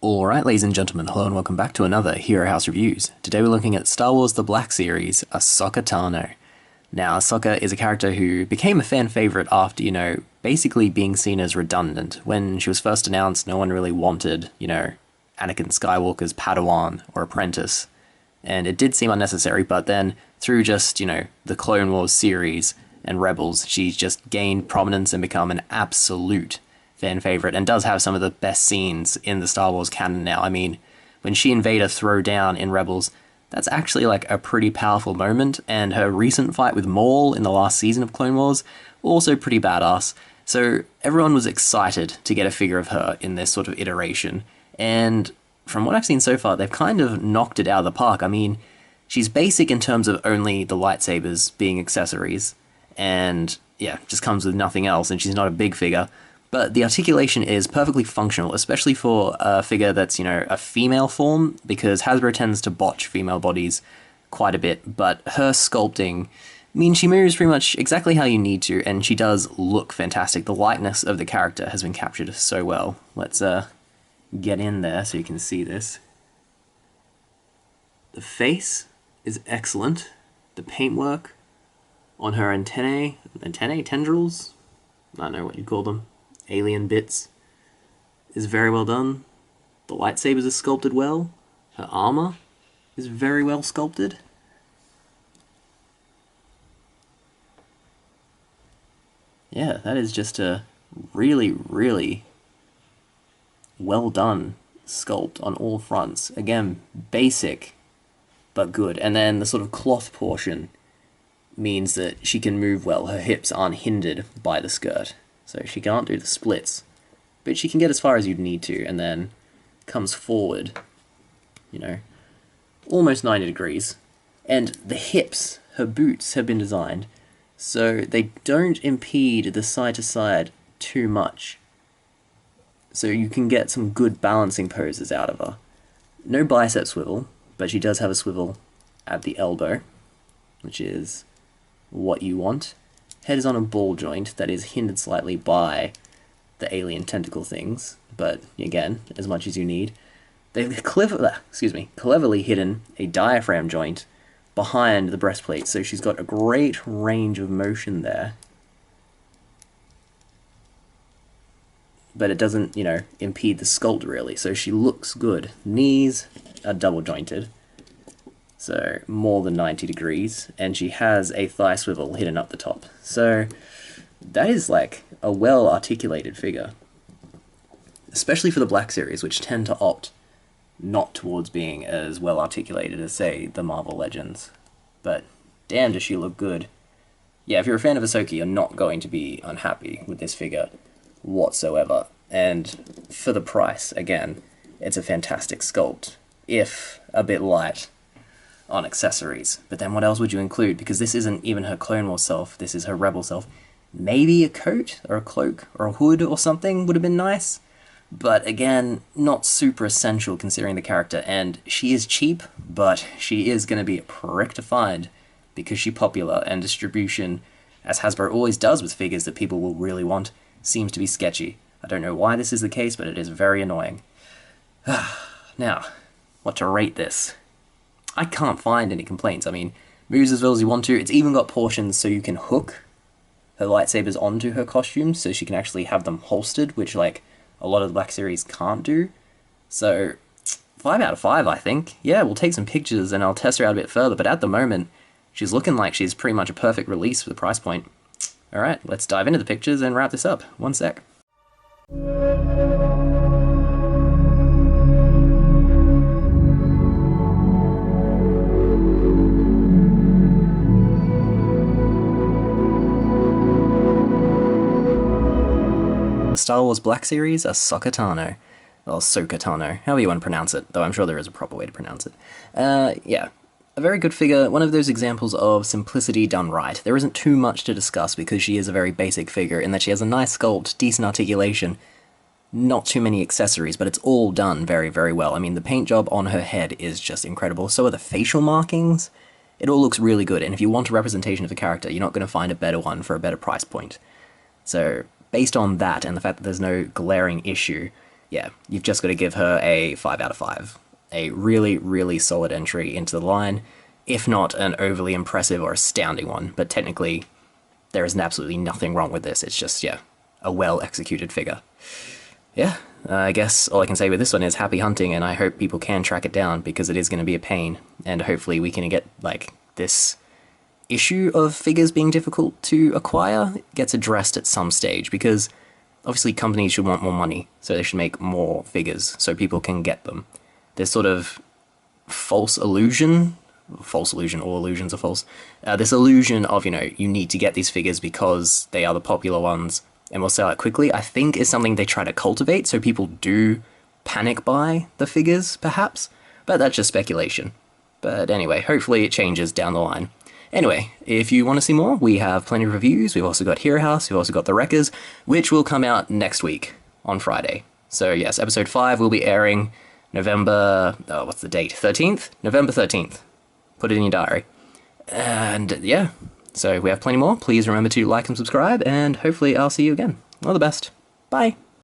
Alright, ladies and gentlemen, hello and welcome back to another Hero House Reviews. Today we're looking at Star Wars The Black Series, Ahsoka Tano. Now, Ahsoka is a character who became a fan favourite after, basically being seen as redundant. When she was first announced, no one really wanted, Anakin Skywalker's Padawan or apprentice. And it did seem unnecessary, but then through just, the Clone Wars series and Rebels, she's just gained prominence and become an absolute fan favorite, and does have some of the best scenes in the Star Wars canon now. I mean, when she and Vader throw down in Rebels, that's actually like a pretty powerful moment, and her recent fight with Maul in the last season of Clone Wars, also pretty badass. So everyone was excited to get a figure of her in this sort of iteration, and from what I've seen so far, they've kind of knocked it out of the park. I mean, she's basic in terms of only the lightsabers being accessories, and yeah, just comes with nothing else, and she's not a big figure. But the articulation is perfectly functional, especially for a figure that's, a female form, because Hasbro tends to botch female bodies quite a bit, but her sculpting means she moves pretty much exactly how you need to, and she does look fantastic. The likeness of the character has been captured so well. Let's get in there so you can see this. The face is excellent. The paintwork on her antennae, tendrils? I don't know what you call them. Alien bits is very well done. The lightsabers are sculpted well. Her armor is very well sculpted. Yeah, that is just a really, really well done sculpt on all fronts. Again, basic, but good. And then the sort of cloth portion means that she can move well. Her hips aren't hindered by the skirt. So she can't do the splits, but she can get as far as you'd need to, and then comes forward, almost 90 degrees. And the hips, her boots have been designed so they don't impede the side-to-side too much. So you can get some good balancing poses out of her. No bicep swivel, but she does have a swivel at the elbow, which is what you want. Head is on a ball joint that is hindered slightly by the alien tentacle things, but again, as much as you need. They've cleverly hidden a diaphragm joint behind the breastplate, so she's got a great range of motion there. But it doesn't, impede the sculpt really, so she looks good. Knees are double jointed, so more than 90 degrees, and she has a thigh swivel hidden up the top. So that is like a well-articulated figure, especially for the Black Series, which tend to opt not towards being as well-articulated as, say, the Marvel Legends. But damn, does she look good. Yeah, if you're a fan of Ahsoka, you're not going to be unhappy with this figure whatsoever. And for the price, again, it's a fantastic sculpt, if a bit light on accessories. But then what else would you include? Because this isn't even her Clone Wars self, this is her Rebel self. Maybe a coat, or a cloak, or a hood, or something would have been nice. But again, not super essential considering the character, and she is cheap, but she is going to be a prick to find, because she's popular, and distribution, as Hasbro always does with figures that people will really want, seems to be sketchy. I don't know why this is the case, but it is very annoying. Now, what to rate this? I can't find any complaints. I mean, moves as well as you want to. It's even got portions so you can hook her lightsabers onto her costume, so she can actually have them holstered, which, a lot of the Black Series can't do. So, 5 out of 5, I think. Yeah, we'll take some pictures and I'll test her out a bit further, but at the moment, she's looking like she's pretty much a perfect release for the price point. Alright, let's dive into the pictures and wrap this up. One sec. Star Wars Black Series, Ahsoka Tano. Well, Ahsoka Tano, however you want to pronounce it, though I'm sure there is a proper way to pronounce it. Yeah, a very good figure, one of those examples of simplicity done right. There isn't too much to discuss because she is a very basic figure in that she has a nice sculpt, decent articulation, not too many accessories, but it's all done very, very well. I mean, the paint job on her head is just incredible. So are the facial markings. It all looks really good, and if you want a representation of the character, you're not going to find a better one for a better price point. So based on that and the fact that there's no glaring issue, yeah, you've just got to give her a 5 out of 5. A really, really solid entry into the line, if not an overly impressive or astounding one, but technically there is absolutely nothing wrong with this. It's just, yeah, a well-executed figure. Yeah, I guess all I can say with this one is happy hunting, and I hope people can track it down, because it is going to be a pain, and hopefully we can get, like, this issue of figures being difficult to acquire gets addressed at some stage, because obviously companies should want more money, so they should make more figures so people can get them. This sort of false illusion, all illusions are false, this illusion of, you need to get these figures because they are the popular ones and will sell out quickly, I think is something they try to cultivate, so people do panic buy the figures, perhaps, but that's just speculation. But anyway, hopefully it changes down the line. Anyway, if you want to see more, we have plenty of reviews. We've also got Hero House, we've also got The Wreckers, which will come out next week on Friday. So yes, episode 5 will be airing November, what's the date? 13th? November 13th. Put it in your diary. And yeah, so we have plenty more. Please remember to like and subscribe, and hopefully I'll see you again. All the best. Bye.